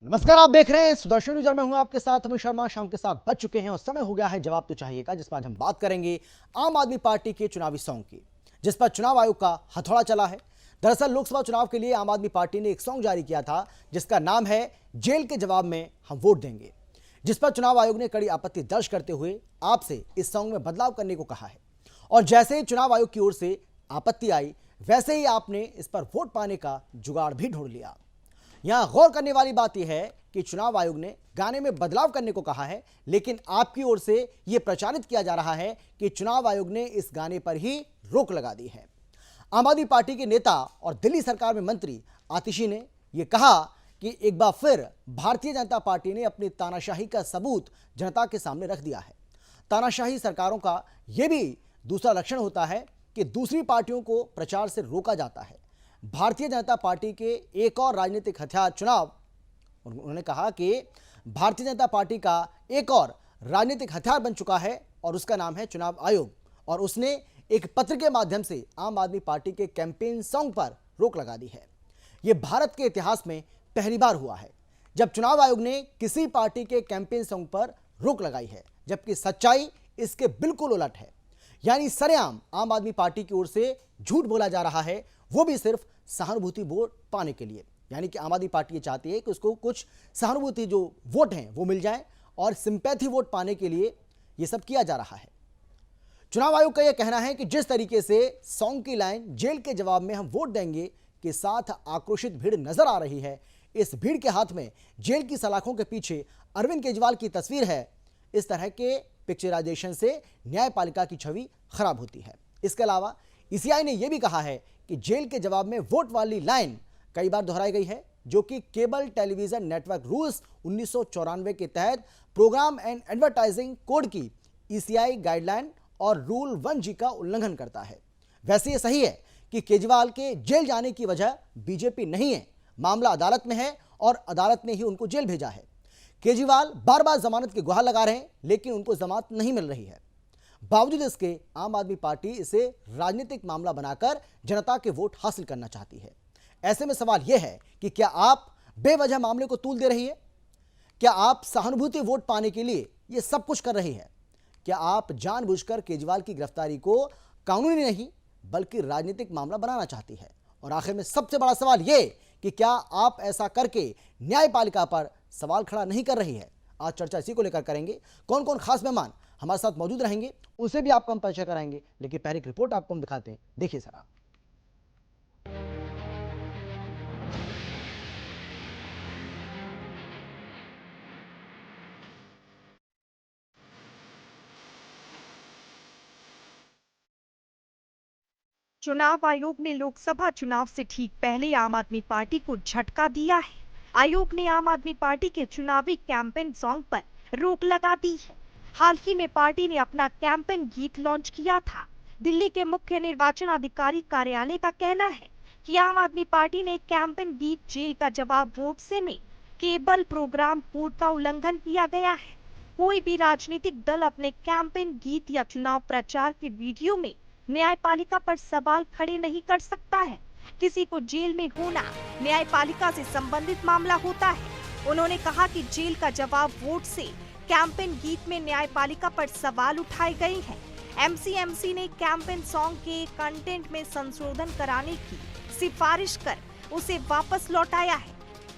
नमस्कार, आप देख रहे हैं सुदर्शन न्यूज और मैं हूं आपके साथ अमित शर्मा। शाम के 7 बज चुके हैं और समय हो गया है जवाब तो चाहिए का, जिस पर आज हम बात करेंगे आम आदमी पार्टी के चुनावी सॉन्ग की, जिस पर चुनाव आयोग का हथौड़ा चला है। दरअसल लोकसभा चुनाव के लिए आम आदमी पार्टी ने एक सॉन्ग जारी किया था जिसका नाम है जेल के जवाब में हम वोट देंगे, जिस पर चुनाव आयोग ने कड़ी आपत्ति दर्ज करते हुए आपसे इस सॉन्ग में बदलाव करने को कहा है। और जैसे ही चुनाव आयोग की ओर से आपत्ति आई, वैसे ही आपने इस पर वोट पाने का जुगाड़ भी ढूंढ लिया। यहां गौर करने वाली बात यह है कि चुनाव आयोग ने गाने में बदलाव करने को कहा है, लेकिन आपकी ओर से यह प्रचारित किया जा रहा है कि चुनाव आयोग ने इस गाने पर ही रोक लगा दी है। आम आदमी पार्टी के नेता और दिल्ली सरकार में मंत्री आतिशी ने यह कहा कि एक बार फिर भारतीय जनता पार्टी ने अपनी तानाशाही का सबूत जनता के सामने रख दिया है। तानाशाही सरकारों का यह भी दूसरा लक्षण होता है कि दूसरी पार्टियों को प्रचार से रोका जाता है। भारतीय जनता पार्टी के एक और राजनीतिक हथियार चुनाव, उन्होंने कहा कि भारतीय जनता पार्टी का एक और राजनीतिक हथियार बन चुका है और उसका नाम है चुनाव आयोग, और उसने एक पत्र के माध्यम से आम आदमी पार्टी के कैंपेन सॉन्ग पर रोक लगा दी है। यह भारत के इतिहास में पहली बार हुआ है जब चुनाव आयोग ने किसी पार्टी के कैंपेन सॉन्ग पर रोक लगाई है, जबकि सच्चाई इसके बिल्कुल उलट है। यानी सरेआम आम आदमी पार्टी की ओर से झूठ बोला जा रहा है, वो भी सिर्फ सहानुभूति वोट पाने के लिए। यानी कि आम आदमी पार्टी ये चाहती है कि उसको कुछ सहानुभूति जो वोट हैं वो मिल जाए, और सिंपैथी वोट पाने के लिए ये सब किया जा रहा है। चुनाव आयोग का यह कहना है कि जिस तरीके से सॉन्ग की लाइन जेल के जवाब में हम वोट देंगे के साथ आक्रोशित भीड़ नजर आ रही है, इस भीड़ के हाथ में जेल की सलाखों के पीछे अरविंद केजरीवाल की तस्वीर है। इस तरह के पिक्चराइजेशन से न्यायपालिका की छवि खराब होती है। इसके अलावा ईसीआई ने यह भी कहा है कि जेल के जवाब में वोट वाली लाइन कई बार दोहराई गई है, जो कि केबल टेलीविजन नेटवर्क रूल्स 1994 के तहत प्रोग्राम एंड एडवर्टाइजिंग कोड की ईसीआई गाइडलाइन और रूल 1G का उल्लंघन करता है। वैसे ये सही है कि केजरीवाल के जेल जाने की वजह बीजेपी नहीं है, मामला अदालत में है और अदालत ने ही उनको जेल भेजा है। केजरीवाल बार बार जमानत की गुहार लगा रहे हैं, लेकिन उनको जमानत नहीं मिल रही है। बावजूद इसके आम आदमी पार्टी इसे राजनीतिक मामला बनाकर जनता के वोट हासिल करना चाहती है। ऐसे में सवाल यह है कि क्या आप बेवजह मामले को तूल दे रही है? क्या आप सहानुभूति वोट पाने के लिए यह सब कुछ कर रही है? क्या आप जानबूझकर केजरीवाल की गिरफ्तारी को कानूनी नहीं बल्कि राजनीतिक मामला बनाना चाहती है? और आखिर में सबसे बड़ा सवाल यह कि क्या आप ऐसा करके न्यायपालिका पर सवाल खड़ा नहीं कर रही है? आज चर्चा इसी को लेकर करेंगे। कौन कौन खास मेहमान हमारे साथ मौजूद रहेंगे उसे भी आपको हम परिचय कराएंगे, लेकिन पहले एक रिपोर्ट आपको हम दिखाते हैं, देखिए सर। चुनाव आयोग ने लोकसभा चुनाव से ठीक पहले आम आदमी पार्टी को झटका दिया है। आयोग ने आम आदमी पार्टी के चुनावी कैंपेन सॉन्ग पर रोक लगा दी है। हाल ही में पार्टी ने अपना कैंपेन गीत लॉन्च किया था। दिल्ली के मुख्य निर्वाचन अधिकारी कार्यालय का कहना है कि आम आदमी पार्टी ने कैंपेन गीत जेल का जवाब वोट से में केबल प्रोग्राम कोड का उल्लंघन किया गया है। कोई भी राजनीतिक दल अपने कैंपेन गीत या चुनाव प्रचार के वीडियो में न्यायपालिका पर सवाल खड़े नहीं कर सकता है। किसी को जेल में होना न्यायपालिका से संबंधित मामला होता है। उन्होंने कहा कि जेल का जवाब वोट से कैंपेन गीत में न्यायपालिका पर सवाल उठाए गए हैं। एमसीएमसी ने कैंपेन सॉन्ग के कंटेंट में संशोधन कराने की सिफारिश कर उसे वापस लौटाया है।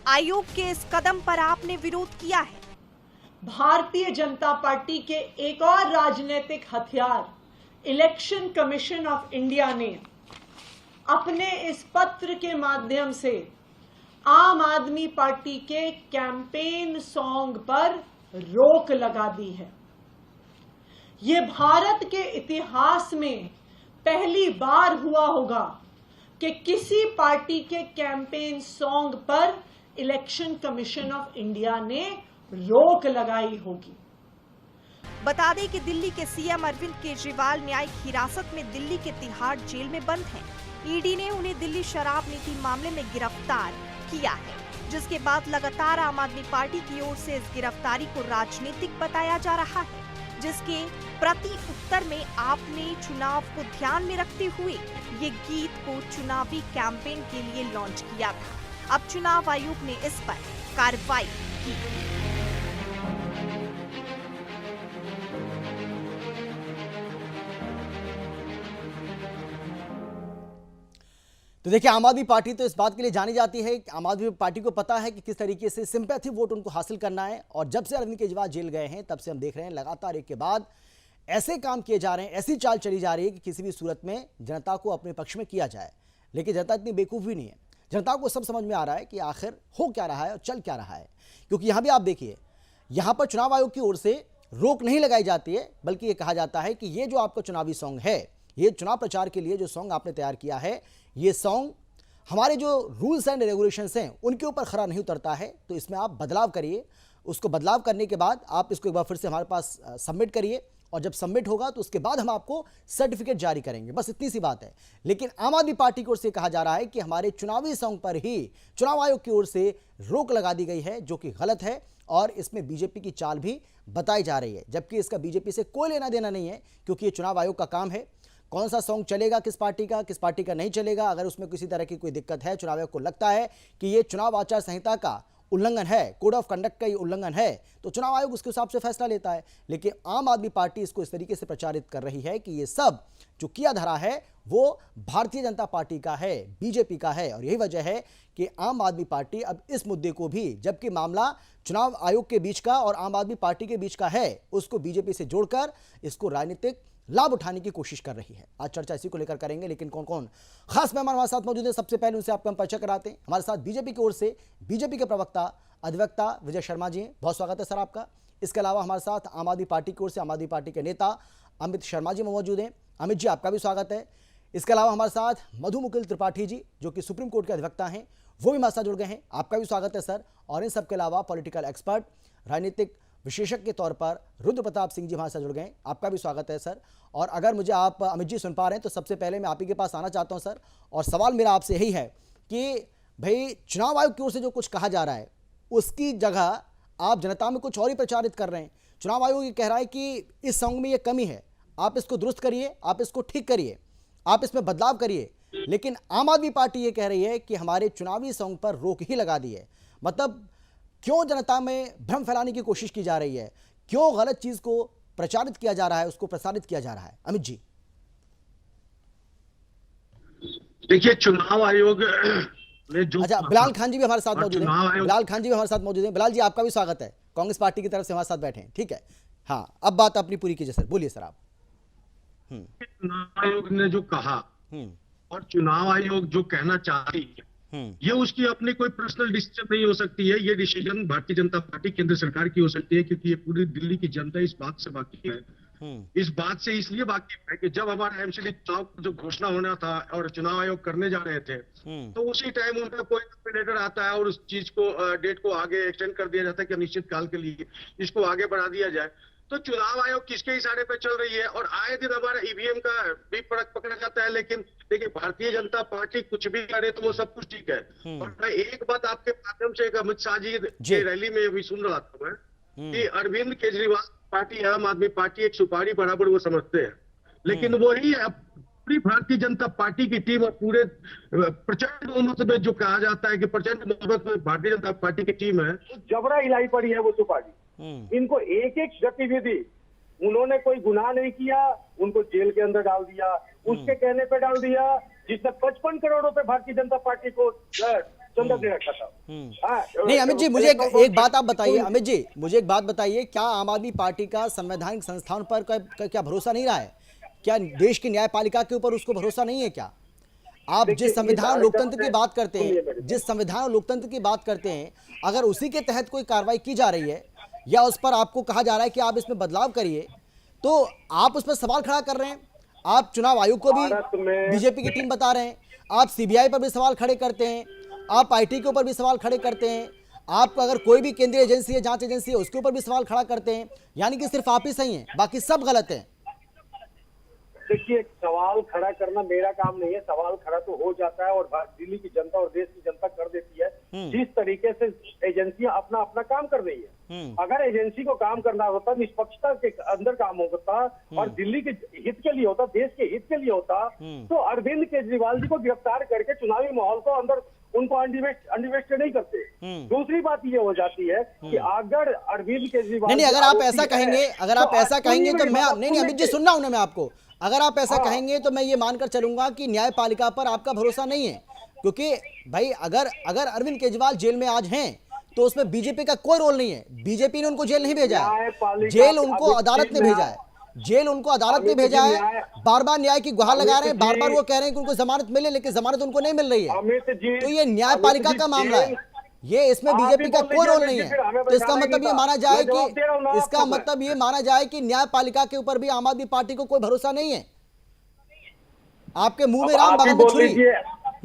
आयोग के इस कदम पर आपने विरोध किया है। भारतीय जनता पार्टी के एक और राजनीतिक हथियार इलेक्शन कमीशन ऑफ इंडिया ने अपने इस पत्र के माध्यम से आम आदमी पार्टी के कैंपेन सॉन्ग पर रोक लगा दी है। ये भारत के इतिहास में पहली बार हुआ होगा कि किसी पार्टी के कैंपेन सॉन्ग पर इलेक्शन कमीशन ऑफ इंडिया ने रोक लगाई होगी। बता दें कि दिल्ली के सीएम अरविंद केजरीवाल न्यायिक हिरासत में दिल्ली के तिहाड़ जेल में बंद हैं। ईडी ने उन्हें दिल्ली शराब नीति मामले में गिरफ्तार किया है, जिसके बाद लगातार आम आदमी पार्टी की ओर से इस गिरफ्तारी को राजनीतिक बताया जा रहा है, जिसके प्रति उत्तर में आपने चुनाव को ध्यान में रखते हुए ये गीत को चुनावी कैंपेन के लिए लॉन्च किया था। अब चुनाव आयोग ने इस पर कार्रवाई की। तो देखिए, आम आदमी पार्टी तो इस बात के लिए जानी जाती है कि आम आदमी पार्टी को पता है कि किस तरीके से सिंपैथी वोट उनको हासिल करना है। और जब से अरविंद केजरीवाल जेल गए हैं तब से हम देख रहे हैं लगातार एक के बाद ऐसे काम किए जा रहे हैं, ऐसी चाल चली जा रही है कि किसी भी सूरत में जनता को अपने पक्ष में किया जाए। लेकिन जनता इतनी बेवकूफ़ भी नहीं है, जनता को सब समझ में आ रहा है कि आखिर हो क्या रहा है और चल क्या रहा है। क्योंकि यहाँ भी आप देखिए, यहाँ पर चुनाव आयोग की ओर से रोक नहीं लगाई जाती है, बल्कि ये कहा जाता है कि ये जो आपका चुनावी सॉन्ग है, ये चुनाव प्रचार के लिए जो सॉन्ग आपने तैयार किया है, ये सॉन्ग हमारे जो रूल्स एंड रेगुलेशंस हैं उनके ऊपर खरा नहीं उतरता है। तो इसमें आप बदलाव करिए। उसको बदलाव करने के बाद आप इसको एक बार फिर से हमारे पास सबमिट करिए, और जब सबमिट होगा तो उसके बाद हम आपको सर्टिफिकेट जारी करेंगे। बस इतनी सी बात है। लेकिन आम आदमी पार्टी की ओर से कहा जा रहा है कि हमारे चुनावी सॉन्ग पर ही चुनाव आयोग की ओर से रोक लगा दी गई है, जो कि गलत है। और इसमें बीजेपी की चाल भी बताई जा रही है, जबकि इसका बीजेपी से कोई लेना देना नहीं है, क्योंकि ये चुनाव आयोग का काम है। कौन सा सॉन्ग चलेगा किस पार्टी का नहीं चलेगा, अगर उसमें किसी तरह की कोई दिक्कत है, चुनाव आयोग को लगता है कि ये चुनाव आचार संहिता का उल्लंघन है, कोड ऑफ कंडक्ट का ये उल्लंघन है, तो चुनाव आयोग उसके हिसाब से फैसला लेता है। लेकिन आम आदमी पार्टी इसको इस तरीके से प्रचारित कर रही है कि ये सब जो किया धरा है वो भारतीय जनता पार्टी का है, बीजेपी का है। और यही वजह है कि आम आदमी पार्टी अब इस मुद्दे को भी, जबकि मामला चुनाव आयोग के बीच का और आम आदमी पार्टी के बीच का है, उसको बीजेपी से जोड़कर इसको राजनीतिक लाभ उठाने की कोशिश कर रही है। आज चर्चा इसी को लेकर करेंगे। लेकिन कौन कौन खास मेहमान हमारे साथ मौजूद है, सबसे पहले उनसे आपको हम परिचय कराते हैं। हमारे साथ बीजेपी की ओर से बीजेपी के प्रवक्ता अधिवक्ता विजय शर्मा जी हैं, बहुत स्वागत है सर आपका। इसके अलावा हमारे साथ आम आदमी पार्टी की ओर से आम आदमी पार्टी के नेता अमित शर्मा जी मौजूद हैं। अमित जी, आपका भी स्वागत है। इसके अलावा हमारे साथ मधु मुकुल त्रिपाठी जी, जो कि सुप्रीम कोर्ट के अधिवक्ता हैं, वो भी हमारे साथ जुड़ गए हैं, आपका भी स्वागत है सर। और इन सबके अलावा पॉलिटिकल एक्सपर्ट, राजनीतिक विशेषज्ञ के तौर पर रुद्र प्रताप सिंह जी हमारे साथ जुड़ गए, आपका भी स्वागत है सर। और अगर मुझे आप अमित जी सुन पा रहे हैं तो सबसे पहले मैं आप ही के पास आना चाहता हूं सर। और सवाल मेरा आपसे यही है कि भाई, चुनाव आयोग की ओर से जो कुछ कहा जा रहा है उसकी जगह आप जनता में कुछ और ही प्रचारित कर रहे हैं। चुनाव आयोग ये कह रहा है कि इस सॉन्ग में ये कमी है, आप इसको दुरुस्त करिए, आप इसको ठीक करिए, आप इसमें बदलाव करिए। लेकिन आम आदमी पार्टी ये कह रही है कि हमारे चुनावी सॉन्ग पर रोक ही लगा दी है। मतलब क्यों जनता में भ्रम फैलाने की कोशिश की जा रही है, क्यों गलत चीज को प्रचारित किया जा रहा है, उसको प्रसारित किया जा रहा है? अमित जी। देखिए, चुनाव आयोग ने जो, अच्छा, बिलाल खान जी भी हमारे साथ मौजूद हैं। बिलाल खान जी भी हमारे साथ मौजूद हैं। बिलाल जी, आपका भी स्वागत है, कांग्रेस पार्टी की तरफ से हमारे साथ बैठे हैं। ठीक है, हाँ, अब बात अपनी पूरी कीजिए सर, बोलिए सर आप। चुनाव आयोग ने जो कहा और चुनाव आयोग जो कहना चाहती है, ये उसकी अपनी कोई पर्सनल डिसीजन नहीं हो सकती है। ये डिसीजन भारतीय जनता पार्टी केंद्र सरकार की हो सकती है, क्योंकि ये पूरी दिल्ली की जनता इस बात से वाकिफ है। इस बात से इसलिए वाकिफ है कि जब हमारा एमसीडी चुनाव जो घोषणा होना था और चुनाव आयोग करने जा रहे थे, तो उसी टाइम उनका कोई नोमिनेटर आता है और उस चीज को, डेट को आगे एक्सटेंड कर दिया जाता है कि अनिश्चित काल के लिए इसको आगे बढ़ा दिया जाए। तो चुनाव आयोग किसके इशारे पे चल रही है? और आए दिन हमारा ईवीएम का भी पकड़ा जाता है। लेकिन देखिए, भारतीय जनता पार्टी कुछ भी करे तो वो सब कुछ ठीक है। और मैं एक बात आपके माध्यम से, एक अमित शाह जी की रैली में अभी सुन रहा था मैं, कि अरविंद केजरीवाल पार्टी, आम आदमी पार्टी एक सुपारी बराबर वो समझते हैं। लेकिन वही पूरी भारतीय जनता पार्टी की टीम और पूरे प्रचंड बहुमत में जो कहा जाता है कि प्रचंड बहुमत में भारतीय जनता पार्टी की टीम है, जबरा हिलाई पड़ी है वो सुपारी। इनको एक एक गतिविधि, उन्होंने कोई गुनाह नहीं किया, उनको जेल के अंदर डाल दिया, उसके कहने पे डाल दिया जिसने 55 करोड़ रुपए भारतीय जनता पार्टी को चंदा दे रखा था। नहीं अमित जी, मुझे एक बात आप बताइए। अमित जी, मुझे एक बात बताइए, क्या आम आदमी पार्टी का संवैधानिक संस्थान पर क्या भरोसा नहीं रहा है? क्या देश की न्यायपालिका के ऊपर उसको भरोसा नहीं है क्या? आप जिस संविधान लोकतंत्र की बात करते हैं, जिस संविधान लोकतंत्र की बात करते हैं, अगर उसी के तहत कोई कार्रवाई की जा रही है या उस पर आपको कहा जा रहा है कि आप इसमें बदलाव करिए, तो आप उस पर सवाल खड़ा कर रहे हैं। आप चुनाव आयोग को भी बीजेपी की टीम बता रहे हैं, आप सीबीआई पर भी सवाल खड़े करते हैं, आप आईटी के ऊपर भी सवाल खड़े करते हैं, आप अगर कोई भी केंद्रीय एजेंसी है, जांच एजेंसी है, उसके ऊपर भी सवाल खड़ा करते हैं। यानी कि सिर्फ आप ही सही हैं, बाकी सब गलत है। देखिए, सवाल खड़ा करना मेरा काम नहीं है, सवाल खड़ा तो हो जाता है और दिल्ली की जनता और देश की जनता कर देती है, जिस तरीके से एजेंसियां अपना अपना काम कर रही है। अगर एजेंसी को काम करना होता, निष्पक्षता के अंदर काम होता और दिल्ली के हित के लिए होता, देश के हित के लिए होता, तो अरविंद केजरीवाल जी को गिरफ्तार करके चुनावी माहौल को अंदर उनको अनडिवेस्टेड नहीं करते। दूसरी बात ये हो जाती है कि अगर अरविंद केजरीवाल नहीं, अगर आप ऐसा कहेंगे, अगर आप ऐसा तो कहेंगे तो मैं बात नहीं, अमित जी सुनिए। सुन रहा हूं ना मैं आपको। अगर आप ऐसा हाँ। कहेंगे तो मैं ये मानकर चलूंगा कि न्यायपालिका पर आपका भरोसा नहीं है, क्योंकि भाई अगर अगर अरविंद केजरीवाल जेल में आज हैं तो उसमें बीजेपी का कोई रोल नहीं है। बीजेपी ने उनको जेल नहीं भेजा है, न्यायपालिका जेल उनको अमित अदालत जी, ने भेजा है, जेल उनको अदालत ने अमित भेजा जी, है। बार बार न्याय की गुहार लगा रहे हैं, अमित बार बार जी, वो कह रहे हैं कि उनको जमानत मिले, लेकिन जमानत उनको नहीं मिल रही है। अमित जी, तो ये न्यायपालिका अमित का जी, मामला है, ये इसमें आप ही बीजेपी का बोल कोई दीजिए, रोल अमित नहीं जी, है। फिर हमें तो इसका बैठाना मतलब ही ये था। माना जाए मैं जवाब दे रहा हूं ना कि इसका आपको मैं। मतलब ये माना जाए कि न्यायपालिका के ऊपर भी आम आदमी पार्टी को कोई भरोसा नहीं है। आपके मुंह में अब राम आप ही बाबा में बोल छुरी, लीजिए,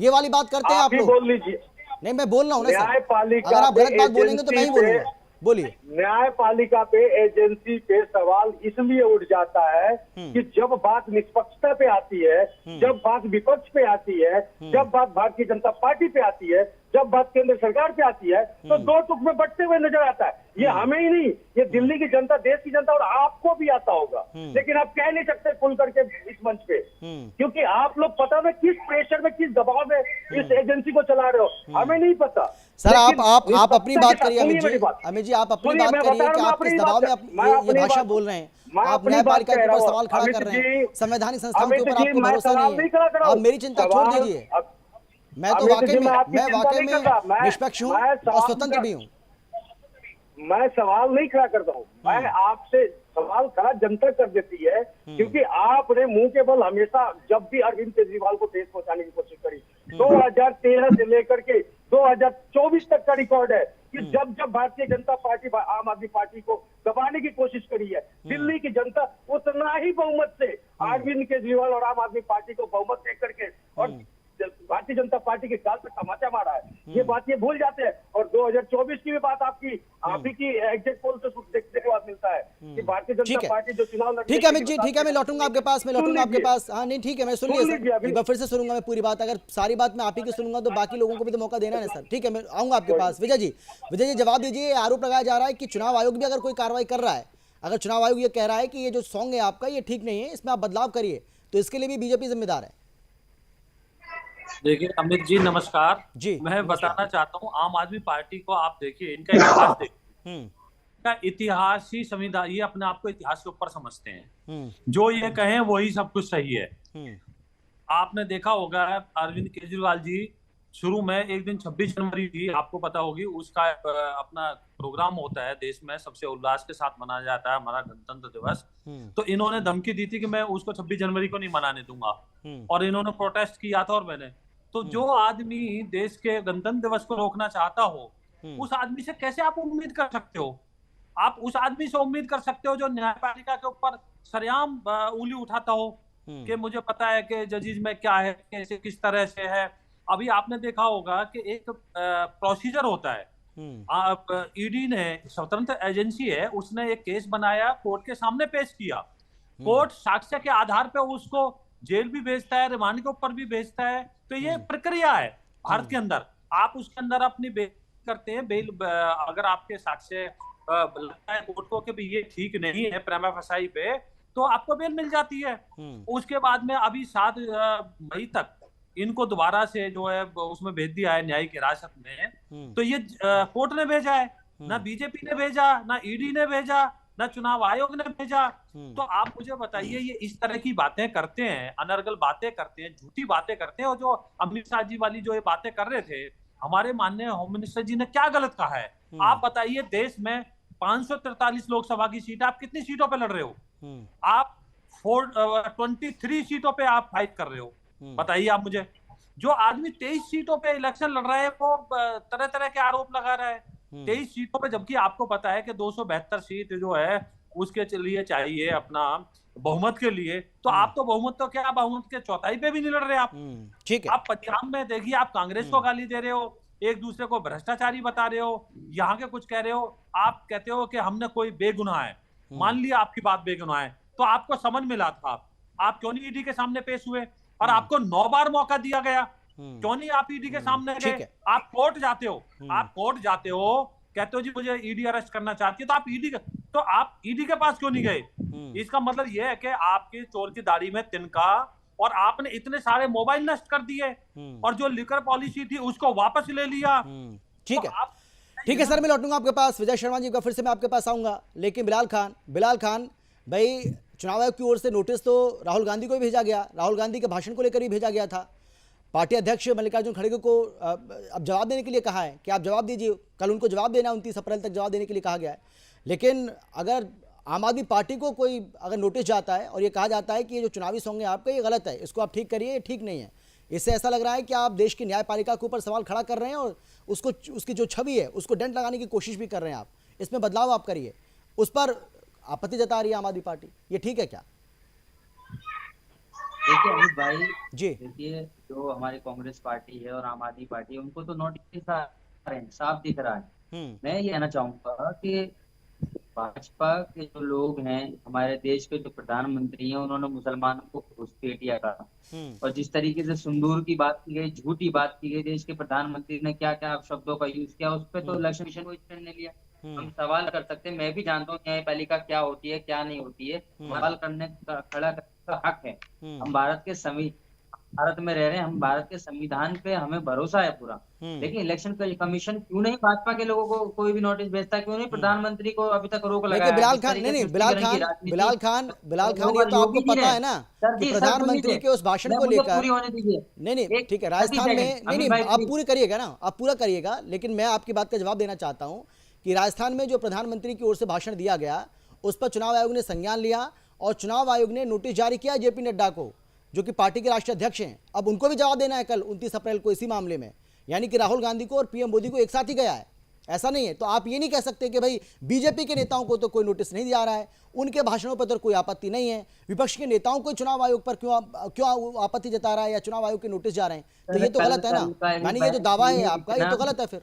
ये वाली बात करते हैं आप आप ही लोग। बोल लीजिए। नहीं, मैं बोल रहा हूं ना सर, न्यायपालिका अगर आप पे गलत बात बोलेंगे तो मैं ही एजेंसी पे- बोलूंगा। बोलिए। न्यायपालिका पे एजेंसी पे सवाल इसलिए उठ जाता है कि जब बात निष्पक्षता पे आती है, जब बात विपक्ष पे आती है, जब बात भारतीय जनता पार्टी पे आती है, जब बात केंद्र सरकार पे आती है, तो दो टुक में बंटते हुए नजर आता है। ये हमें ही नहीं, ये दिल्ली की जनता, देश की जनता और आपको भी आता होगा। लेकिन आप कह नहीं सकते खुल करके इस मंच पे, क्योंकि आप लोग पता नहीं किस प्रेशर में, किस दबाव में इस एजेंसी को चला रहे हो, हमें नहीं पता। सर आप लेकिन अपनी बात करिए सुनिए अमित मेरी जी, बात। अमित जी आप अपनी सुनिए, बात मैं करिए बता कि रहा हूं, आप किस अपनी दबाव बात में मैं ये अपनी भाषा बात- बोल रहे हैं। मैं आप अपनी न्यायपालिका बात के कह रहा ऊपर हूं। सवाल खड़ा अमित कर रहे हैं, जी, संवैधानिक संस्थाओं के अमित ऊपर जी, आपको मैं भरोसा सवाल नहीं नहीं खड़ा कर है। रहा आप हूं। मेरी चिंता छोड़ सवाल- दीजिए, मैं तो अमित वाकई जी, में मैं आपकी मैं चिंता वाकई नहीं में कर रहा। मैं- निष्पक्ष हूँ मैं और सवाल स्वतंत्र भी हूँ। मैं सवाल नहीं खड़ा करता हूँ, मैं आपसे सवाल खड़ा जनता कर देती है, क्योंकि आपने मुंह के बल हमेशा जब भी अरविंद केजरीवाल को ठेस पहुंचाने की कोशिश करी, 2013 से लेकर के 2024 तक का रिकॉर्ड है कि जब जब भारतीय जनता पार्टी आम आदमी पार्टी को दबाने की कोशिश करी है, दिल्ली की जनता उतना ही बहुमत से अरविंद केजरीवाल और आम आदमी पार्टी को बहुमत दे करके और भारतीय जनता पार्टी के गाल पे तमाचा मारा है। ये बात ये भूल जाते हैं। और 2024 की भी बात आपकी आप ही की एग्जिट पोल से देखने को बात मिलता है कि भारतीय ठीक जनता है। पार्टी जो चुनाव लड़ने ठीक है की अमित जी, बात ठीक है, मैं लौटूंगा आपके पास, मैं सुन लौटूंगा आपके लीजिए। पास। हाँ नहीं ठीक है, मैं सुन सुन लिया लीजिए सर, अभी। एक बार फिर से सुनूंगा मैं पूरी बात। अगर सारी बात मैं आप ही की सुनूंगा तो बाकी लोगों को भी तो मौका देना है ना सर। ठीक है, मैं आऊंगा आपके पास। विजय जी जवाब दीजिए। आरोप लगाया जा रहा है कि चुनाव आयोग भी अगर कोई कार्रवाई कर रहा है, अगर चुनाव आयोग ये कह रहा है कि ये जो सॉन्ग है आपका ये ठीक नहीं है, इसमें आप बदलाव करिए, तो इसके लिए भी बीजेपी जिम्मेदार है। देखिए अमित जी नमस्कार जी, मैं बताना चाहता हूँ आम आदमी पार्टी को आप देखिए इनका इतिहास देखिए इनका इतिहास ही संविधान ये अपने आप को इतिहास के ऊपर समझते हैं जो ये कहें वही सब कुछ सही है। आपने देखा होगा अरविंद केजरीवाल जी शुरू में एक दिन 26 जनवरी थी आपको पता होगी उसका अपना प्रोग्राम होता है देश में सबसे उल्लास के साथ मनाया जाता है हमारा गणतंत्र दिवस। तो इन्होंने धमकी दी थी कि मैं उसको 26 जनवरी को नहीं मनाने दूंगा और इन्होंने प्रोटेस्ट किया था और मैंने तो जो आदमी देश के गणतंत्र दिवस को रोकना चाहता हो उस आदमी से कैसे आप उम्मीद कर सकते हो? आप उस आदमी से उम्मीद कर सकते हो जो न्यायपालिका के ऊपर सरेआम उंगली उठाता हो कि मुझे पता है कि जजेस में क्या है कैसे किस तरह से है। अभी आपने देखा होगा कि एक प्रोसीजर होता है ईडी ने स्वतंत्र एजेंसी है उसने एक केस बनाया कोर्ट के सामने पेश किया कोर्ट साक्ष्य के आधार पे उसको जेल भी भेजता है रिमांड के ऊपर भी भेजता है। तो ये प्रक्रिया है भारत के अंदर आप उसके अंदर अपनी बेल करते हैं बेल अगर आपके साक्ष्य लगता है कोर्ट को कि ये ठीक नहीं है प्रेमा फसाई पे तो आपको बेल मिल जाती है। उसके बाद में अभी 7 मई तक इनको दोबारा से जो है उसमें भेज दिया है न्यायिक हिरासत में। तो ये कोर्ट ने भेजा है ना बीजेपी ने भेजा ना ईडी ने भेजा ना चुनाव आयोग ने भेजा। तो आप मुझे बताइए ये इस तरह की बातें करते हैं अनर्गल बातें करते हैं झूठी बातें करते हैं और जो अमित शाह जी वाली जो ये बातें कर रहे थे हमारे माननीय होम मिनिस्टर जी ने क्या गलत कहा है? आप बताइए देश में 543 लोकसभा की सीट आप कितनी सीटों पे लड़ रहे हो? आप 23 सीटों पे आप फाइट कर रहे हो। बताइए आप मुझे जो आदमी 23 सीटों पे इलेक्शन लड़ रहा है वो तरह तरह के आरोप लगा रहा है 23 सीटों पे जबकि आपको पता है कि 272 सीट जो है उसके लिए चाहिए अपना बहुमत के लिए। तो आप तो बहुमत तो क्या बहुमत के चौथाई पे भी नहीं लड़ रहे आप। ठीक है आप पंजाब में देखिए आप कांग्रेस को गाली दे रहे हो एक दूसरे को भ्रष्टाचारी बता रहे हो यहाँ के कुछ कह रहे हो आप कहते हो कि हमने कोई बेगुनाह है मान लिया आपकी बात बेगुनाह है तो आपको समझ मिला था आप क्यों नहीं ईडी के सामने पेश हुए और आपको 9 बार मौका दिया गया क्यों नहीं आप ईडी के सामने गए? आप कोर्ट जाते हो कहते हो जी मुझे ईडी अरेस्ट करना चाहती है तो आप ईडी के पास क्यों नहीं गए? इसका मतलब यह है कि आपके चोर की दाढ़ी में तिनका और आपने इतने सारे मोबाइल नष्ट कर दिए और जो लिकर पॉलिसी थी उसको वापस ले लिया। ठीक है ठीक है सर, मैं लौटूंगा आपके पास। विजय शर्मा जी का फिर से मैं आपके पास आऊंगा, लेकिन बिलाल खान भाई, चुनाव आयोग की ओर से नोटिस तो राहुल गांधी को भी भेजा गया, राहुल गांधी के भाषण को लेकर ही भेजा गया था। पार्टी अध्यक्ष मल्लिकार्जुन खड़गे को अब जवाब देने के लिए कहा है कि आप जवाब दीजिए, कल उनको जवाब देना, 29 अप्रैल तक जवाब देने के लिए कहा गया है। लेकिन अगर आम आदमी पार्टी को कोई अगर नोटिस जाता है और ये कहा जाता है कि ये जो चुनावी सॉन्ग है आपका, ये गलत है, इसको आप ठीक करिए, ये ठीक नहीं है, इससे ऐसा लग रहा है कि आप देश की न्यायपालिका के ऊपर सवाल खड़ा कर रहे हैं और उसको, उसकी जो छवि है उसको डेंट लगाने की कोशिश भी कर रहे हैं आप। इसमें बदलाव आप करिए, उस पर आपत्ति जता रही है आम आदमी पार्टी, ये ठीक है क्या? देखिए अमित भाई जी। देखिए, जो हमारी कांग्रेस पार्टी है और आम आदमी पार्टी है, उनको तो नोटिस आ रहे हैं, साफ दिख रहा है। मैं ये कहना चाहूंगा कि भाजपा के जो लोग हैं, हमारे देश के जो प्रधानमंत्री हैं, उन्होंने मुसलमानों को घुसपैठिया कहा और जिस तरीके से सिंदूर की बात की गई, झूठी बात की गई, देश के प्रधानमंत्री ने क्या क्या शब्दों का यूज किया, उस पर तो इलेक्शन कमीशन को स्टैंड ने लिया। हम सवाल कर सकते हैं, मैं भी जानता हूँ न्यायपालिका क्या होती है क्या नहीं होती है, सवाल करने का, खड़ा करने का हक है। हम भारत में रह रहे हैं, हम भारत के संविधान पे हमें भरोसा है पूरा। लेकिन इलेक्शन कमीशन क्यों नहीं भाजपा के लोगों को कोई भी नोटिस भेजता, क्यों नहीं प्रधानमंत्री को अभी तक रोक लगाया? बिलाल खान, नहीं बिलाल खान, ये तो आपको पता है ना कि प्रधानमंत्री के उस भाषण को लेकर, पूरी होने दीजिए। नहीं ठीक है, राजस्थान में नहीं आप पूरी करिएगा ना, आप पूरा करिएगा, लेकिन मैं आपकी बात का जवाब देना चाहता हूं कि राजस्थान में जो प्रधानमंत्री की ओर से भाषण दिया गया, उस पर चुनाव आयोग ने संज्ञान लिया और चुनाव आयोग ने नोटिस जारी किया जेपी नड्डा को, जो कि पार्टी के राष्ट्रीय अध्यक्ष हैं। अब उनको भी जवाब देना है कल 29 अप्रैल को इसी मामले में, यानी कि राहुल गांधी को और पीएम मोदी को एक साथ ही गया है, ऐसा नहीं है। तो आप ये नहीं कह सकते कि भाई बीजेपी के नेताओं को तो कोई नोटिस नहीं दिया रहा है, उनके भाषणों पर तो कोई आपत्ति नहीं है, विपक्ष के नेताओं को चुनाव आयोग पर क्यों आपत्ति जता रहा है या चुनाव आयोग के नोटिस जा रहे हैं, तो ये तो गलत है ना। यानी ये जो दावा है आपका, ये तो गलत है। फिर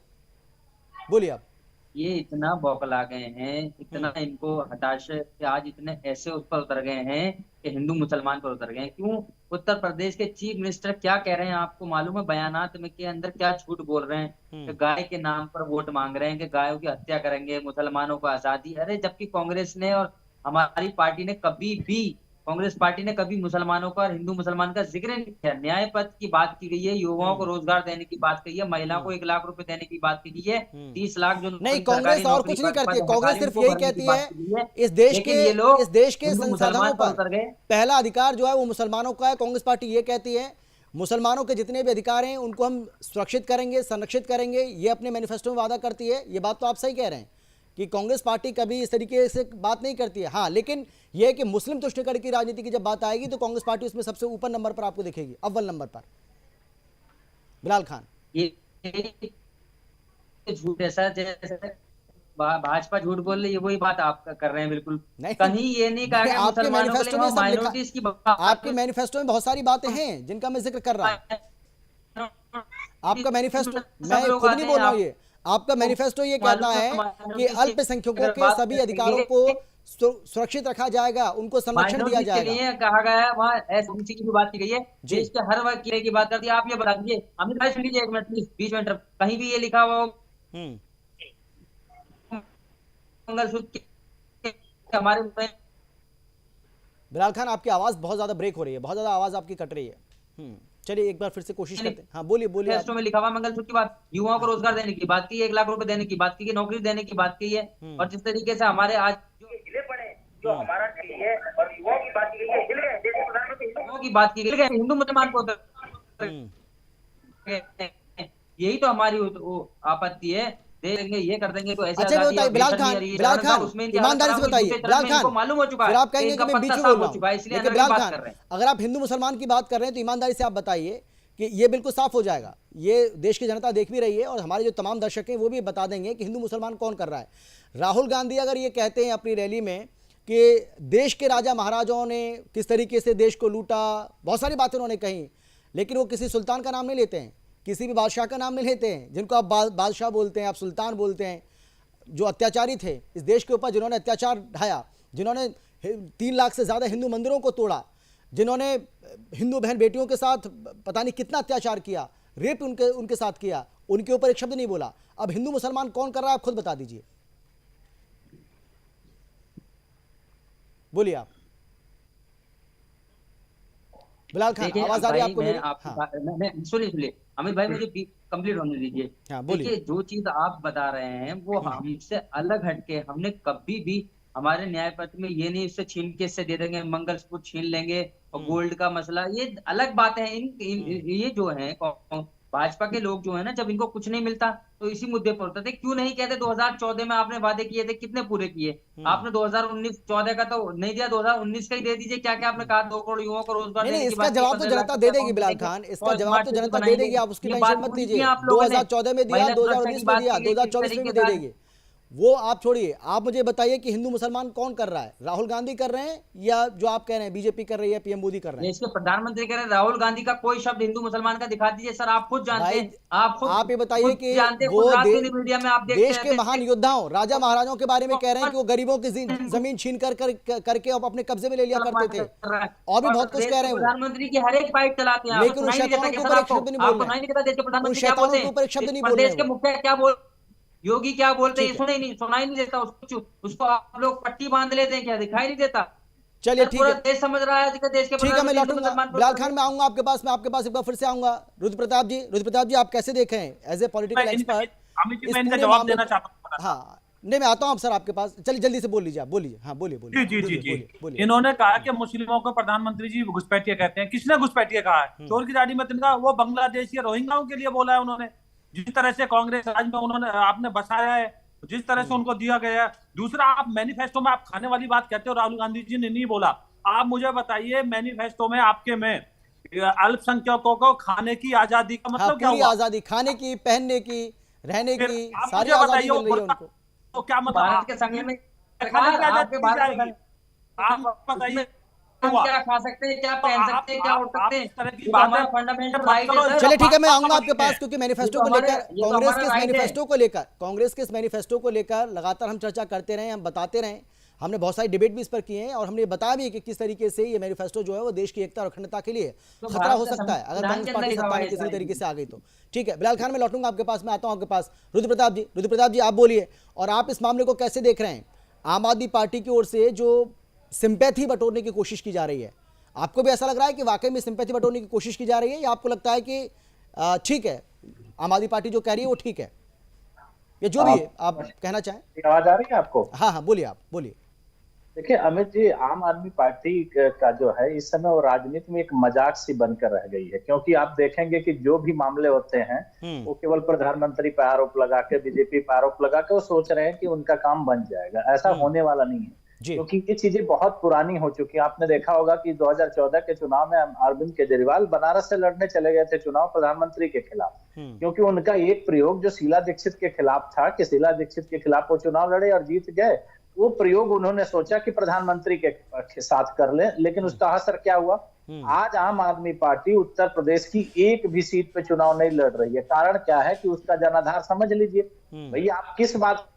बोलिए आप। ये इतना बौखला गए हैं, इतना इनको हताशा से आज इतने ऐसे उस पर उतर गए हैं कि हिंदू मुसलमान पर उतर गए हैं। क्यों? उत्तर प्रदेश के चीफ मिनिस्टर क्या कह रहे हैं आपको मालूम है? बयानात में के अंदर क्या झूठ बोल रहे हैं कि गाय के नाम पर वोट मांग रहे हैं, कि गायों की हत्या करेंगे, मुसलमानों को आजादी। अरे जबकि कांग्रेस ने और हमारी पार्टी ने कभी भी, कांग्रेस पार्टी ने कभी मुसलमानों का और हिंदू मुसलमान का जिक्र नहीं किया। न्याय पथ की बात की गई है, युवाओं को रोजगार देने की बात कही है, महिलाओं को 1 लाख रुपए देने की बात की गई है, 30 लाख जो नहीं, कांग्रेस और कुछ नहीं करती है, कांग्रेस सिर्फ यही कहती है इस देश के संसाधनों पर पहला अधिकार जो है वो मुसलमानों का है। कांग्रेस पार्टी ये कहती है मुसलमानों के जितने भी अधिकार हैं उनको हम सुरक्षित करेंगे, संरक्षित करेंगे, ये अपने मैनिफेस्टो में वादा करती है। ये बात तो आप सही कह रहे हैं कि कांग्रेस पार्टी कभी इस तरीके से बात नहीं करती है। हाँ, लेकिन यह है कि मुस्लिम तुष्टिकरण की राजनीति की जब बात आएगी तो कांग्रेस पार्टी उसमें सबसे ऊपर नंबर पर आपको दिखेगी, अव्वल नंबर पर। बिलाल खान, ये झूठ ऐसा जैसे भाजपा झूठ बोल रही है, वही बात आप कर रहे हैं। बिल्कुल नहीं, कहीं ये नहीं कहा गया आपके मैनिफेस्टो में माइनॉरिटीज की, आपके मैनिफेस्टो में बहुत सारी बातें हैं जिनका मैं जिक्र कर रहा हूं। आपका मैनिफेस्टो, मैं खुद नहीं बोल रहा हूं, ये आपका मैनिफेस्टो ये कहता है कि अल्पसंख्यकों के सभी अधिकारों को सुरक्षित रखा जाएगा, उनको संरक्षण दिया जाएगा। कहा गया है वहाँ एसएमसी की भी बात की गई है, देश के हर वर्ग की बात करती है। आप ये बता दीजिए, अमित भाई सुन लीजिए 1 मिनट प्लीज, 20 मिनट, कहीं भी ये लिखा हुआ मंगलसूत्र हमारे। बिलाल खान, आपकी आवाज बहुत ज्यादा ब्रेक हो रही है, बहुत ज्यादा आवाज आपकी कट रही है। चलिए एक बार फिर से कोशिश करते हैं। हाँ बोलिए। मैनिफेस्टो में लिखा हुआ मंगलसूत्र की बात, युवाओं को रोजगार देने की बात की है, 1 लाख रुपए देने की बात की है, नौकरी देने की बात की है। और जिस तरीके से हमारे आज जो हिले पड़े, जो हमारा है और युवाओं की बात की गई है, हिल गए, देश के प्रधानमंत्री युवाओं की बात की गई, हिंदू मुसलमान को यही तो हमारी आपत्ति है। देंगे, ये कर देंगे तो ऐसे। अच्छा बताइए बिलाल खान, ईमानदारी से बताइए बिलाल खान, मालूम हो चुका है, फिर आप कहेंगे कि मैं बीच में बोल रहा हूं, इसलिए बिलाल खान अगर आप हिंदू मुसलमान की बात कर रहे हैं तो ईमानदारी से आप बताइए कि ये बिल्कुल साफ हो जाएगा। ये देश की जनता देख भी रही है और हमारे जो तमाम दर्शक हैं वो भी बता देंगे कि हिंदू मुसलमान कौन कर रहा है। राहुल गांधी अगर ये कहते हैं अपनी रैली में कि देश के राजा महाराजाओं ने किस तरीके से देश को लूटा, बहुत सारी बातें उन्होंने कही, लेकिन वो किसी सुल्तान का नाम नहीं लेते हैं, किसी भी बादशाह का नाम नहीं लेते हैं, जिनको आप बादशाह बोलते हैं, आप सुल्तान बोलते हैं, जो अत्याचारी थे इस देश के ऊपर, जिन्होंने अत्याचार ढाया, जिन्होंने 3 लाख से ज़्यादा हिंदू मंदिरों को तोड़ा, जिन्होंने हिंदू बहन बेटियों के साथ पता नहीं कितना अत्याचार किया, रेप उनके साथ किया, उनके ऊपर एक शब्द नहीं बोला। अब हिंदू मुसलमान कौन कर रहा है आप खुद बता दीजिए, बोलिए आप। बिलाल खान आवाज आ रही है आपको मेरी? सुनिए, अमित भाई मुझे कंप्लीट होने दीजिए। हाँ, बोलिए। देखिए जो चीज आप बता रहे हैं वो हमसे अलग हटके हमने कभी भी हमारे न्याय पत्र में ये नहीं उससे छीन के इससे दे देंगे, मंगलसूत्र छीन लेंगे और गोल्ड का मसला, ये अलग बात है। ये जो है भाजपा के लोग जो है ना, जब इनको कुछ नहीं मिलता तो इसी मुद्दे पर होता थे। क्यों नहीं कहते 2014 में आपने वादे किए थे, कितने पूरे किए आपने? 2019-14 का तो नहीं दिया, 2019 का ही दे दीजिए। क्या क्या आपने कहा? 2 करोड़ युवाओं को रोजगार नहीं देने नहीं, की इसका बात की, जवाब तो 15 लाख जनता के दे देगी अकाउंट बिलाल देंगे खान, इसका और जवाब स्मार्ट तो सिटी जनता दे बनाएंगे। देगी, आप उसकी ये टेंशन बात मत पूरी की लीजिए। आप लोगों ने 2014 में दिया, महिला सुरक्षा की 2019 में बात दिया, की, लेकिन 2024 में भी दे तरीके देंगे। वो आप छोड़िए, आप मुझे बताइए कि हिंदू मुसलमान कौन कर रहा है? राहुल गांधी कर रहे हैं या जो आप कह रहे हैं बीजेपी कर रही है, पीएम मोदी कर रहे हैं? देश के प्रधानमंत्री कह रहे हैं राहुल गांधी का कोई शब्द हिंदू मुसलमान का दिखा दीजिए। सर आप खुद जानते भाई हैं, आप आप ये बताइए खुद कि जानते हैं, वो खुद रात दिन मीडिया में आप देखते देश के रहते महान हैं। योद्धाओं, राजा महाराजाओं के बारे में कह रहे हैं कि वो गरीबों की जमीन छीन करके अपने कब्जे में ले लिया करते थे, और भी बहुत कुछ देश कह के रहे हैं वो। प्रधानमंत्री की हर एक बाइट चलाते हैं। लेकिन उन शैतानों के ऊपर एक शब्द नहीं बोल आपको रहे नहीं दिखता देश के हैं, उन प्रधानमंत्री क्या शैतानों बोलते के हैं? ऊपर एक शब्द नहीं बोल प्रदेश रहे के हैं वो। मुखिया क्या बोल योगी क्या बोलते हैं? ठीक है। सुनाई नहीं देता उसको आप लोग पट्टी बांध लेते हैं, क्या दिखाई नहीं देता? चलिए सर, ठीक पूरा है, देश समझ रहा है कि देश के ठीक है, मैं प्रधानमंत्री हिंदू लौटूंगा मुसलमान पर बिलाल खान, मैं आऊंगा आपके पास, मैं आपके पास एक बार फिर से आऊंगा। रुद्र प्रताप जी, आप कैसे देखें as a political expert Amit ji, इस मैं इनका पूरे जवाब मामले देना को? चाहता हूँ। हाँ, नहीं मैं आता हूँ अब सर आपके पास, चलिए जल्दी से बोल लीजिए, आप बोलिए। हाँ बोलिए बोलिए जी जी जी जी, बोलिए। इन्होंने कहा कि मुस्लिमों को प्रधानमंत्री जी घुसपैठिए कहते हैं। किसने घुसपैठिए कहा है? चोर की दाढ़ी में तिनका, वो बांग्लादेश या रोहिंग्याओं के लिए बोला है उन्होंने। जिस तरह से कांग्रेस राज में उन्होंने आपने बसाया है, जिस तरह से उनको दिया गया है। दूसरा, आप मैनिफेस्टो में आप खाने वाली बात कहते हो, राहुल गांधी जी ने नहीं बोला। आप मुझे बताइए मैनिफेस्टो में आपके में अल्पसंख्यकों को खाने की आजादी का मतलब क्या पूरी हुआ? आजादी, खाने की, पहनने की, रहने फिर की, आप सारी मुझे आजादी बताइए, मिल रही है उनको। तो क्या मतलब? भारत के संघ में खाने की आजादी आपके दी भारत जाएगी। आप बताइए हम क्या खा सकते हैं, क्या पहन सकते हैं, क्या उड़ सकते हैं? इस तरह की ये तो बातें हमारा फंडामेंटल मत राइट करो। है सर। चलिए ठीक है, मैं आऊंगा आपके है। पास, क्योंकि मैनिफेस्टो ये को तो लेकर, हमारे- ये तो कांग्रेस के हमारा इस right है। मैनिफेस्टो को लेकर लगातार हम चर्चा करते रहे, हम बताते रहे, हमने बहुत सारी डिबेट भी इस पर किए हैं, और हमने बताया भी कि किस तरीके से ये मैनिफेस्टो जो है वो देश की एकता और अखंडता के लिए खतरा भारत हो का सकता है अगर संविधान कांग्रेस के पार्टी अंदर सत्ता में लिखा किसी हुआ है तरीके से आ गई तो। ठीक है बिलाल खान, मैं लौटूंगा आपके पास, मैं आता हूं आपके पास। रुद्र प्रताप जी आप बोलिए, और आप इस मामले को कैसे देख रहे हैं? आम आदमी पार्टी की ओर से जो सिंपैथी बटोरने की कोशिश की जा रही है, आपको भी ऐसा लग रहा है कि वाकई में सिंपैथी बटोरने की कोशिश की जा रही है, या आपको लगता है कि ठीक है आम आदमी पार्टी जो कह रही है वो ठीक है, या जो भी है आप कहना चाहें? आवाज आ रही है आपको? हाँ हाँ बोलिए, आप बोलिए। देखिए अमित जी, आम आदमी पार्टी का जो है इस समय वो राजनीति में एक मजाक सी बनकर रह गई है, क्योंकि आप देखेंगे कि जो भी मामले होते हैं वो केवल प्रधानमंत्री पर आरोप लगा के, बीजेपी पर आरोप लगा के वो सोच रहे हैं कि उनका काम बन जाएगा। ऐसा होने वाला नहीं है, क्योंकि ये चीजें बहुत पुरानी हो चुकी है। आपने देखा होगा कि 2014 के चुनाव में अरविंद केजरीवाल बनारस से लड़ने चले गए थे चुनाव प्रधानमंत्री के खिलाफ, क्योंकि उनका एक प्रयोग जो शीला दीक्षित के खिलाफ था कि शीला दीक्षित के खिलाफ वो चुनाव लड़े और जीत गए, वो प्रयोग उन्होंने सोचा कि प्रधानमंत्री के साथ कर ले, लेकिन उसका असर क्या हुआ? आज आम आदमी पार्टी उत्तर प्रदेश की एक भी सीट पे चुनाव नहीं लड़ रही है। कारण क्या है कि उसका जनाधार समझ लीजिए। भैया आप किस बात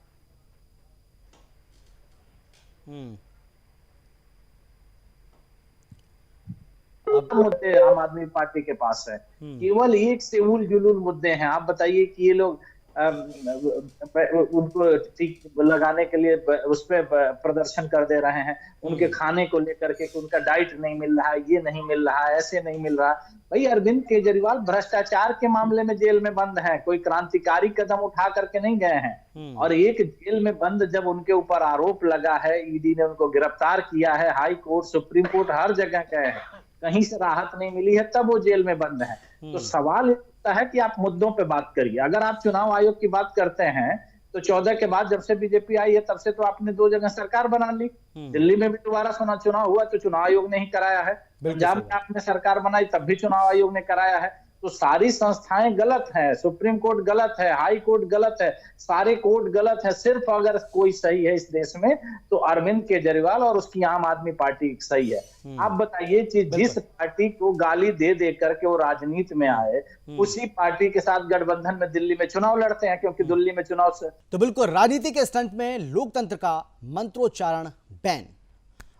मुद्दे आम आदमी पार्टी के पास है? केवल एक से उल जुलूल मुद्दे हैं। आप बताइए कि ये लोग उनको टीक लगाने के लिए उस पर प्रदर्शन कर दे रहे हैं, उनके खाने को लेकर के, उनका डाइट नहीं मिल रहा है, ये नहीं मिल रहा है, ऐसे नहीं मिल रहा। भाई अरविंद केजरीवाल भ्रष्टाचार के मामले में जेल में बंद हैं, कोई क्रांतिकारी कदम उठा करके नहीं गए हैं। और एक जेल में बंद जब उनके ऊपर आरोप लगा है, ईडी ने उनको गिरफ्तार किया है, हाई कोर्ट, सुप्रीम कोर्ट, हर जगह गए हैं, कहीं से राहत नहीं मिली है, तब वो जेल में बंद है। तो सवाल ये है कि आप मुद्दों पे बात करिए। अगर आप चुनाव आयोग की बात करते हैं तो 14 के बाद जब से बीजेपी आई है तब से तो आपने 2 जगह सरकार बना ली। दिल्ली में भी दोबारा चुनाव हुआ तो चुनाव आयोग ने ही कराया है, पंजाब में आपने सरकार बनाई तब भी चुनाव आयोग ने कराया है। तो सारी संस्थाएं गलत हैं, सुप्रीम कोर्ट गलत है, हाई कोर्ट गलत है, सारे कोर्ट गलत है। सिर्फ अगर कोई सही है इस देश में तो अरविंद केजरीवाल और उसकी आम आदमी पार्टी सही है। आप बताइए कि जिस पार्टी को गाली दे दे करके वो राजनीति में आए, उसी पार्टी के साथ गठबंधन में दिल्ली में चुनाव लड़ते हैं, क्योंकि दिल्ली में चुनाव से तो बिल्कुल राजनीति के स्टंट में लोकतंत्र का मंत्रोच्चारण बैन।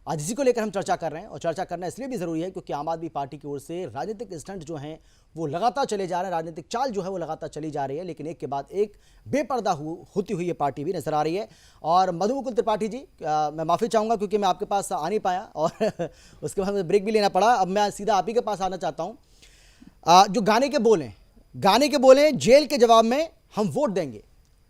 आज इसी को लेकर हम चर्चा कर रहे हैं, और चर्चा करना इसलिए भी जरूरी है क्योंकि आम आदमी पार्टी की ओर से राजनीतिक स्टंट जो हैं वो लगातार चले जा रहे हैं, राजनीतिक चाल जो है वो लगातार चली जा रही है, लेकिन एक के बाद एक बेपर्दा होती हुई ये पार्टी भी नजर आ रही है। और मधु मुकुल त्रिपाठी जी, मैं माफ़ी चाहूँगा क्योंकि मैं आपके पास आ नहीं पाया और उसके बाद मुझे ब्रेक भी लेना पड़ा। अब मैं सीधा आप ही के पास आना चाहता हूँ। जो गाने के बोल हैं, गाने के बोले जेल के जवाब में हम वोट देंगे।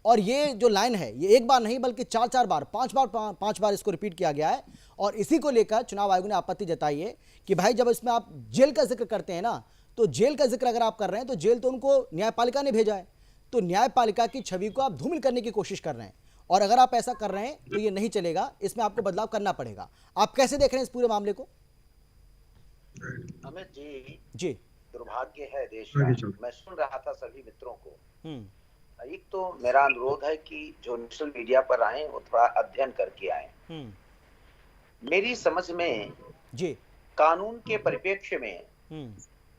और ये जो लाइन है ये एक बार नहीं बल्कि चार बार पांच बार इसको रिपीट किया गया है। और इसी को लेकर चुनाव आयोग ने आपत्ति जताई है कि भाई जब इसमें आप जेल का जिक्र करते हैं ना, तो जेल का जिक्र अगर आप कर रहे हैं तो जेल तो उनको न्यायपालिका ने भेजा है, तो न्यायपालिका की छवि को आप धूमिल करने की कोशिश कर रहे हैं। और अगर आप ऐसा कर रहे हैं तो ये नहीं चलेगा, इसमें आपको बदलाव करना पड़ेगा। आप कैसे देख रहे हैं इस पूरे मामले को? अमित जी दुर्भाग्य है देश का। मैं सुन रहा था सभी मित्रों को। एक तो मेरा अनुरोध है कि जो नेशनल मीडिया पर आए वो थोड़ा अध्ययन करके आए। मेरी समझ में जी कानून के परिप्रेक्ष्य में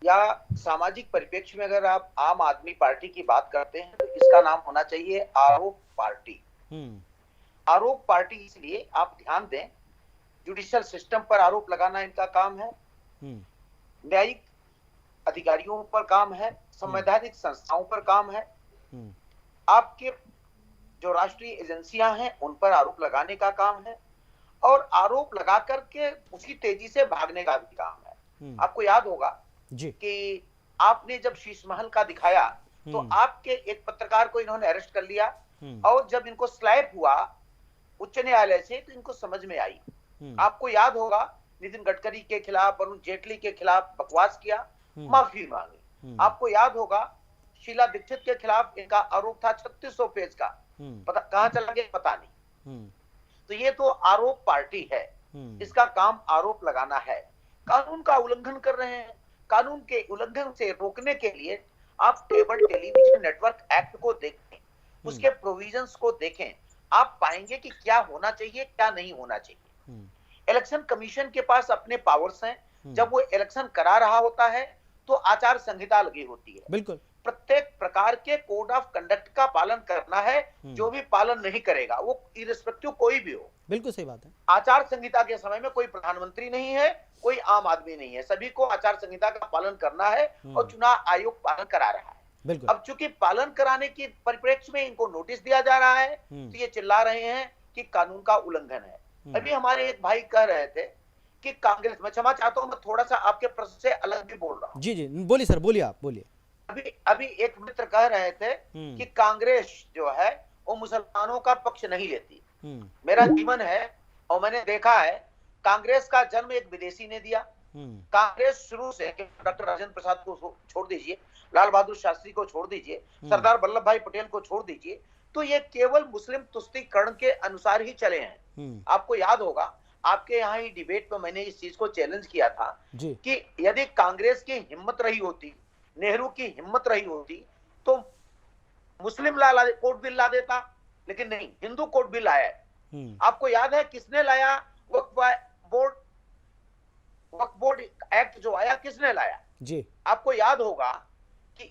या सामाजिक परिप्रेक्ष्य में अगर आप आम आदमी पार्टी की बात करते हैं तो इसका नाम होना चाहिए आरोप पार्टी। आरोप पार्टी इसलिए आप ध्यान दें, जुडिशियल सिस्टम पर आरोप लगाना इनका काम है, न्यायिक अधिकारियों पर काम है, संवैधानिक संस्थाओं पर काम है, आपके जो राष्ट्रीय एजेंसियां हैं उन पर आरोप लगाने का काम है, और आरोप लगा करके उसी तेजी से भागने का भी काम है। आपको याद होगा कि आपने जब शीश महल का दिखाया तो आपके एक पत्रकार को इन्होंने अरेस्ट कर लिया, और जब इनको स्लैप हुआ उच्च न्यायालय से तो इनको समझ में आई। आपको याद होगा नितिन गडकरी के खिलाफ, अरुण जेटली के खिलाफ बकवास किया, माफी मांगी। आपको याद होगा शीला दीक्षित के खिलाफ इनका आरोप था 3600 पेज का, पता कहां चला गया पता नहीं। तो ये तो आरोप पार्टी है, इसका काम आरोप लगाना है। कानून का उल्लंघन कर रहे हैं, कानून के उल्लंघन से रोकने के लिए आप केबल टेलीविजन नेटवर्क एक्ट को देखें, उसके प्रोविजंस को देखें, आप पाएंगे कि क्या होना चाहिए क्या नहीं होना चाहिए। इलेक्शन कमीशन के पास अपने पावर्स हैं, जब वो इलेक्शन करा रहा होता है तो आचार संहिता लगी होती है, बिल्कुल प्रत्येक प्रकार के कोड ऑफ कंडक्ट का पालन करना है। जो भी पालन नहीं करेगा वो इर्रेस्पेक्टिव कोई भी हो, बिल्कुल सही बात है। आचार संहिता के समय में कोई प्रधानमंत्री नहीं है, कोई आम आदमी नहीं है, सभी को आचार संहिता का पालन करना है, और चुनाव आयोग पालन करा रहा है। अब चूंकि पालन कराने की परिप्रेक्ष्य में इनको नोटिस दिया जा रहा है तो ये चिल्ला रहे हैं कि कानून का उल्लंघन है। अभी हमारे एक भाई कह रहे थे कि कांग्रेस, मैं क्षमा चाहता हूं मैं थोड़ा सा आपके प्रश्न से अलग भी बोल रहा हूं। जी बोलिए सर, बोलिए आप बोलिए। अभी एक मित्र कह रहे थे कि कांग्रेस जो है वो मुसलमानों का पक्ष नहीं लेती। मेरा जीवन है और मैंने देखा है, कांग्रेस का जन्म एक विदेशी ने दिया। कांग्रेस शुरू से डॉक्टर राजेंद्र प्रसाद को छोड़ दीजिए, लाल बहादुर शास्त्री को छोड़ दीजिए, सरदार वल्लभ भाई पटेल को छोड़ दीजिए, तो ये केवल मुस्लिम तुष्टीकरण के अनुसार ही चले हैं। आपको याद होगा आपके यहाँ ही डिबेट में मैंने इस चीज को चैलेंज किया था कि यदि कांग्रेस की हिम्मत रही होती, नेहरू की हिम्मत रही होती तो मुस्लिम कोड बिल ला देता, लेकिन नहीं, हिंदू कोड बिल आया है। आपको याद है किसने लाया? वक्फ बोर्ड एक्ट जो आया किसने लाया जी? आपको याद होगा कि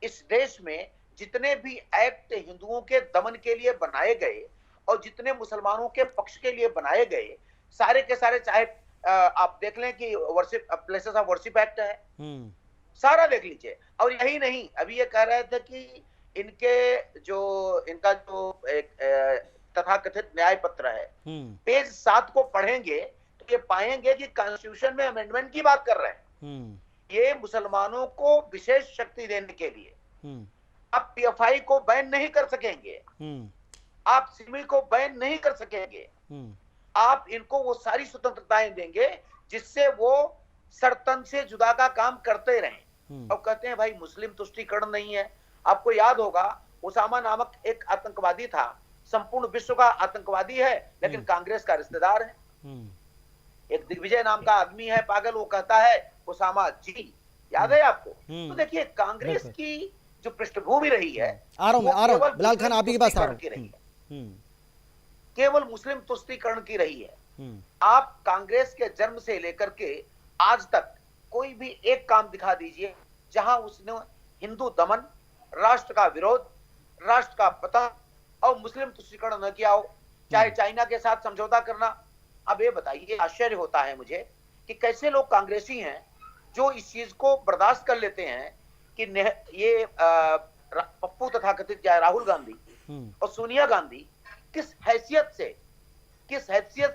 इस देश में जितने भी एक्ट हिंदुओं के दमन के लिए बनाए गए और जितने मुसलमानों के पक्ष के लिए बनाए गए, सारे के सारे, चाहे आप देख लें कि worship places of worship act है, सारा देख लीजिए। और यही नहीं, अभी ये कह रहे थे कि इनका जो एक तथाकथित न्याय पत्र है, पेज 7 को पढ़ेंगे तो ये पाएंगे कि कॉन्स्टिट्यूशन में अमेंडमेंट की बात कर रहे हैं। ये मुसलमानों को विशेष शक्ति देने के लिए। आप पीएफआई को बैन नहीं कर सकेंगे, आप सिमी को बैन नहीं कर सकेंगे, आप इनको वो सारी स्वतंत्रताएं देंगे जिससे वो सरतन से जुदा का काम करते रहें। अब कहते हैं भाई मुस्लिम तुष्टीकरण नहीं है। आपको याद होगा उसामा नामक एक आतंकवादी था, संपूर्ण विश्व का आतंकवादी है लेकिन कांग्रेस का रिश्तेदार है। एक दिग्विजय नाम का आदमी है पागल, वो कहता है उसामा जी, याद है आपको? तो देखिए कांग्रेस की जो पृष्ठभूमि रही है, आ रहा हूं बिलाल खान, आप ही के पास आ रहा हूं, केवल मुस्लिम तुष्टीकरण की रही है। आप कांग्रेस के जन्म से लेकर के आज तक कोई भी एक काम दिखा दीजिए जहां उसने हिंदू दमन, राष्ट्र का विरोध, राष्ट्र का पतन और मुस्लिम तुष्टीकरण न किया हो, चाहे चाइना के साथ समझौता करना। अब ये बताइए, आश्चर्य होता है मुझे कि कैसे लोग कांग्रेसी हैं जो इस चीज को बर्दाश्त कर लेते हैं कि ये पप्पू तथाकथित राहुल गांधी और सोनिया गांधी किस हैसियत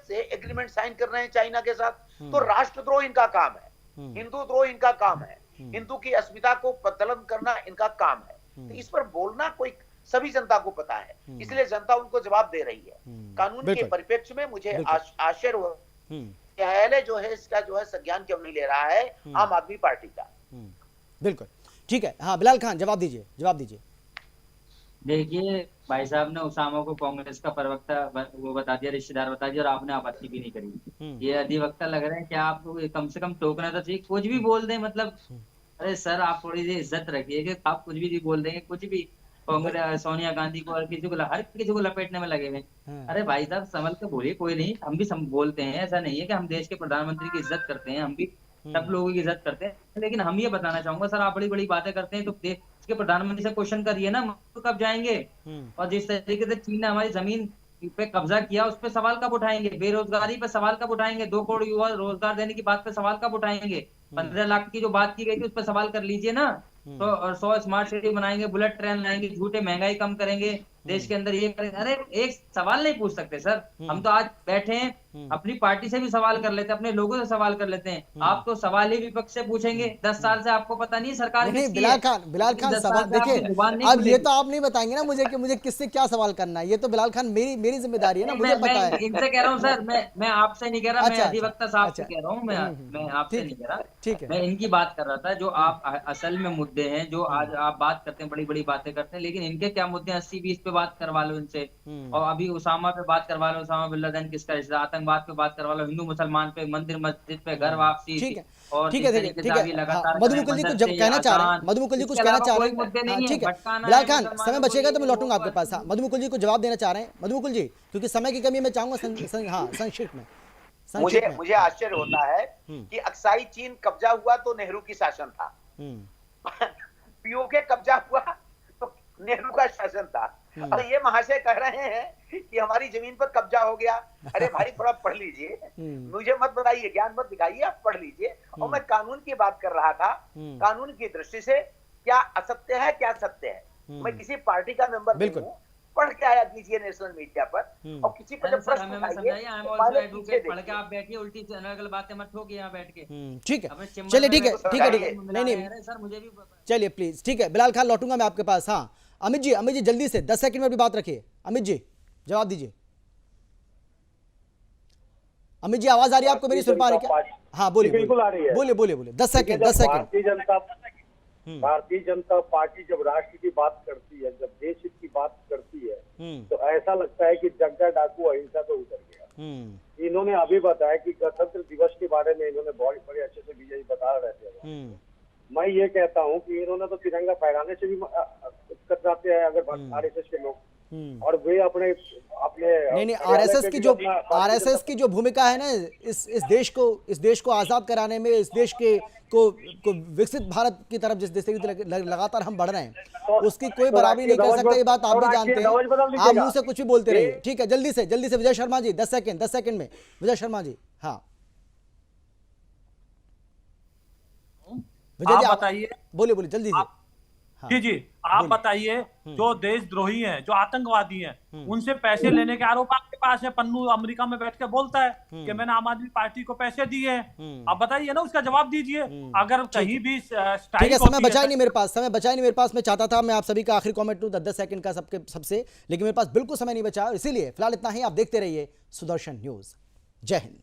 से एग्रीमेंट साइन कर रहे हैं चाइना के साथ। तो राष्ट्रद्रोह इनका काम है, हिंदू द्रोह इनका काम है, हिंदू की अस्मिता को प्रदलन करना इनका काम है। तो इस पर बोलना कोई सभी जनता को पता है, इसलिए जनता उनको जवाब दे रही है। कानून के परिप्रेक्ष्य में मुझे आश्चर्य हुआ, न्यायालय जो है इसका जो है संज्ञान क्यों नहीं ले रहा है आम आदमी पार्टी का। बिल्कुल ठीक है। हाँ बिलाल खान जवाब दीजिए, जवाब दीजिए। देखिए भाई साहब ने उसामा को कांग्रेस का प्रवक्ता वो बता दिया, रिश्तेदार बता दिया, और आपने आपत्ति भी नहीं करी। ये अधिवक्ता लग रहा है कि आपको कम से कम टोकना तो चाहिए, कुछ भी बोल दें मतलब। अरे सर आप थोड़ी सी इज्जत रखिए कि आप कुछ भी बोल देंगे, कुछ भी कांग्रेस सोनिया गांधी को हर किसी को लपेटने में लगे हुए। अरे भाई साहब संभल के बोलिए, कोई नहीं, हम भी बोलते हैं, ऐसा नहीं है कि हम देश के प्रधानमंत्री की इज्जत करते हैं, हम भी सब लोगों की इज्जत करते हैं। लेकिन हम ये बताना चाहूंगा सर, आप बड़ी बड़ी बातें करते हैं तो देश के प्रधानमंत्री से क्वेश्चन करिए ना, तो कब जाएंगे? और जिस तरीके से चीन ने हमारी जमीन पे कब्जा किया उस पर सवाल कब उठाएंगे? बेरोजगारी पे सवाल कब उठाएंगे? 2 करोड़ युवा रोजगार देने की बात पे सवाल कब उठाएंगे? 15 लाख की जो बात की गई थी उस पर सवाल कर लीजिए ना। तो और 100 स्मार्ट सिटी बनाएंगे, बुलेट ट्रेन लाएंगे, झूठे महंगाई कम करेंगे देश के अंदर, ये करेंगे। अरे एक सवाल नहीं पूछ सकते सर? हम तो आज बैठे हैं, अपनी पार्टी से भी सवाल कर लेते हैं, अपने लोगों से सवाल कर लेते हैं। आप तो सवाल ही विपक्ष से पूछेंगे। 10 साल से आपको पता नहीं सरकार नहीं, बिलाल खान सवाल देखिए, अब ये तो आप नहीं बताएंगे ना मुझे कि मुझे किससे क्या सवाल करना है। ये तो बिलाल खान मेरी जिम्मेदारी है ना, मुझे पता है। इनसे कह रहा हूँ सर, मैं आपसे नहीं कह रहा, मैं अधिवक्ता साहब से कह रहा हूँ, मैं आपसे नहीं कह रहा। ठीक है, मैं इनकी बात कर रहा था जो आप असल में मुद्दे हैं, जो आज आप बात करते हैं, बड़ी बड़ी बातें करते हैं, लेकिन इनके क्या मुद्दे? 80-20 पे बात करवा लो इनसे, और अभी उसामा पे बात करवा लो, उसामा बिन लादेन किसका रिश्ता, आतंकवाद पे बात करवा लो, हिंदू मुसलमान पे, मंदिर मस्जिद पे, घर वापसी। ठीक है, और ठीक है, मधुमुकुल जी कुछ जब कहना चाह रहे हैं, मधुमुकुल जी कुछ कहना चाह रहे हैं, ठीक है बिलाल खान, समय बचेगा तो मैं लौटूंगा आपके पास। हाँ मधुमुकुल जी को जवाब देना चाह रहे हैं। मधुमुकुल जी, क्योंकि समय की कमी, मैं चाहूंगा संक्षिप्त में। मुझे आश्चर्य होता है कि अक्साई चीन कब्जा हुआ तो नेहरू की शासन था, पीओके कब्जा हुआ तो नेहरू का शासन था, और ये महाशय कह रहे हैं कि हमारी जमीन पर कब्जा हो गया। अरे भाई थोड़ा पढ़ लीजिए, मुझे मत बताइए, ज्ञान मत दिखाइए, आप पढ़ लीजिए। और मैं कानून की बात कर रहा था, कानून की दृष्टि से क्या असत्य है क्या सत्य है। मैं किसी पार्टी का मेंबर नहीं हूं, पढ़ के आया कीजिए नेशनल मीडिया पर, और किसी पर जब प्रश्न उठाइए पढ़ के आप बैठिए, उल्टी अलग बातें मत ठोकिए यहाँ बैठ के। ठीक है, चलिए ठीक है, नहीं सर मुझे भी चलिए प्लीज, ठीक है बिलाल खान, लौटूंगा मैं आपके पास। हाँ अमित जी जल्दी से 10 सेकंड में भी बात रखिए। अमित जी जवाब दीजिए। अमित जी आवाज आ रही है आपको, मेरी सुन पा रही क्या? हाँ बोलिए, बिल्कुल आ रही है। बोलिए 10 सेकंड। भारतीय जनता पार्टी जब राष्ट्र की बात करती है, जब देश हित की बात करती है, तो ऐसा लगता है कि जग्गा डाकू अहिंसा पे उतर गया। इन्होंने अभी बताया कि गणतंत्र दिवस के बारे में इन्होंने बहुत बड़े अच्छे से बीजेपी बता रहे थे। मैं ये कहता हूँ कि इन्होंने तो तिरंगा फहराने से भी कतराते हैं अगर आरएसएस के लोग, और वे अपने नहीं आरएसएस की जो भूमिका है ना इस देश को आजाद कराने में, इस देश के को विकसित भारत की तरफ जिस देश की लगातार हम बढ़ रहे हैं, उसकी कोई बराबरी नहीं कर सकता। ये बात आप भी जानते हैं, आप मुंह से कुछ भी बोलते रहिए। ठीक है, जल्दी से विजय शर्मा जी 10 सेकंड में। विजय शर्मा जी, हाँ विजय जी बताइए, बोलिए जल्दी से। हाँ, जी आप बताइए, जो देशद्रोही हैं, जो आतंकवादी हैं, उनसे पैसे लेने के आरोप आपके पास है। पन्नू अमेरिका में बैठ के बोलता है कि मैंने आम आदमी पार्टी को पैसे दिए हैं। आप बताइए ना, उसका जवाब दीजिए। अगर कहीं भी ठीक है, समय बचा नहीं मेरे पास, मैं चाहता था मैं आप सभी का आखिरी कमेंट लूं 10 सेकंड का सबसे, लेकिन मेरे पास बिल्कुल समय नहीं बचा, इसीलिए फिलहाल इतना ही। आप देखते रहिए सुदर्शन न्यूज। जय हिंद।